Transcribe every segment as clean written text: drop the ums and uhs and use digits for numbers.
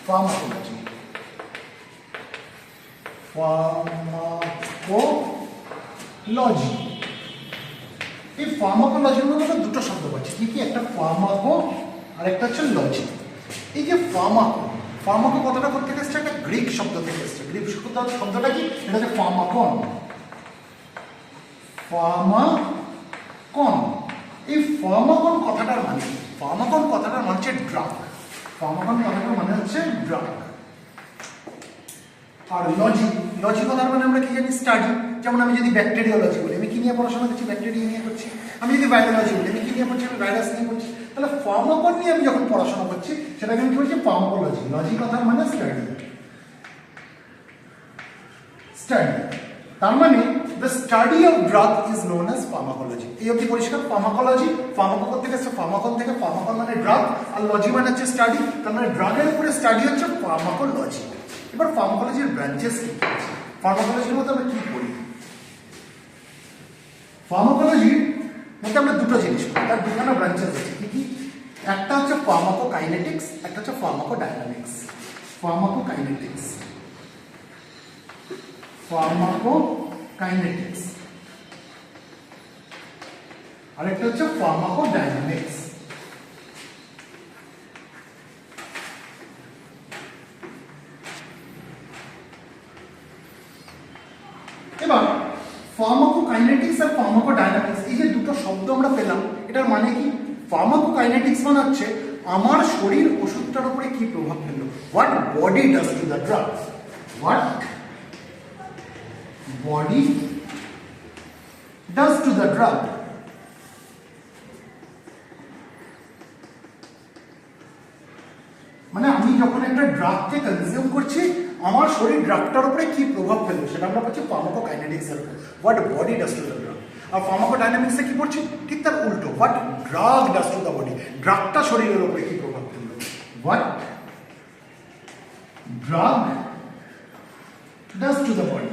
Pharmacology. Pharmacology, এই ফার্মাকোলজির মধ্যে আমরা দুটো শব্দ পাচ্ছি, কি কি? একটা ফার্মাকো আর একটা হচ্ছে লজি। এই যে ফার্মাকো, ফার্মাকো কথাটা কোথা থেকে এসছে? একটা গ্রিক শব্দ থেকে এসছে। গ্রিক শব্দটা কি? এটা হচ্ছে ফার্মাকন। ফার্মাকন, এই ফার্মাকন কথাটার মানে, ফার্মাকন কথাটার মানে হচ্ছে ড্রাগ। ফার্মাকন কথাটার মানে হচ্ছে ড্রাগ। আর লজি, লজি কথার মানে আমরা কি জানি? স্টাডি। যেমন আমি যদি ব্যাকটেরিওলজি বলি, আমি কি নিয়ে পড়াশোনা করছি? ব্যাকটেরিয়া নিয়ে করছি। আমি যদি ভাইরোলজি বলি, আমি কি নিয়ে পড়ছি? আমি ভাইরাস নিয়ে পড়ছি। তাহলে ফার্মাকন নিয়ে আমি যখন পড়াশোনা করছি সেটাকে আমি কি বলছি? ফার্মাকোলজি। লজি কথার মানে স্টাডি। স্টাডি, তার মানে the study of drug is known as pharmacology. এই অবধি পরিষ্কার? ফার্মাকোলজি, ফার্মাকো থেকে এসছে ফার্মাকন থেকে, ফার্মাকন মানে ড্রাগ, আর লজি মানে হচ্ছে স্টাডি। তার মানে ড্রাগের উপরে স্টাডি হচ্ছে ফার্মাকোলজি। এবার ফার্মাকোলজির ব্রাঞ্চেস কি আছে? ফার্মাকোলজির মধ্যে আমরা কি পড়ি? ফার্মাকোলজির মধ্যে আমরা দুটো জিনিস পড়ি, তার দুখানা ব্রাঞ্চেস আছে। কি কি? একটা হচ্ছে ফার্মাকোকাইনেটিক্স, একটা হচ্ছে ফার্মাকোডাইনামিক্স। ফার্মাকোকাইনেটিক্স, ফার্মাকোকাইনেটিক্স, আরেকটা হচ্ছে ফার্মাকোডাইনামিক্স। এবার ফার্মাকোকাইনেটিক্স আর ফার্মাকোডাইনামিক্স, এই যে দুটো শব্দ আমরা পেলাম, এটার মানে কি? ফার্মাকোকাইনেটিক্স মানে হচ্ছে আমার শরীর ওষুধটার উপরে কি প্রভাব ফেললো, what body does to the drug, what body does to the drug. মানে আমি যখন একটা ড্রাগকে কনজিউম করছি, আমার শরীর ড্রাগটার উপরে কি প্রভাব ফেলবে সেটা আমরা পাচ্ছি ফার্মাকোকাইনেটিক্স এর উপর, what body does to the drug. আর ফার্মাকোডাইনামিক্সে কি পড়ছি? ঠিক তার উল্টো, what drug does to the body, ড্রাগটা শরীরের উপরে কি প্রভাব ফেলবে, what drug does to the body.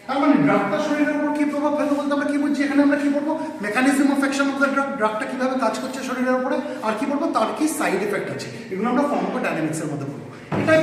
তার মানে ড্রাগটা শরীরের উপর কি প্রভাব ফেলবে বলতে আমরা কি বুঝছি? এখানে আমরা কি বলবো? Mechanism of action of the drug, ড্রাগটা কিভাবে কাজ করছে শরীরের উপরে, আর কি বলবো? তার কি সাইড এফেক্ট আছে, এগুলো আমরা ফার্মাকোডাইনামিক্সের মধ্যে বলবো। এটা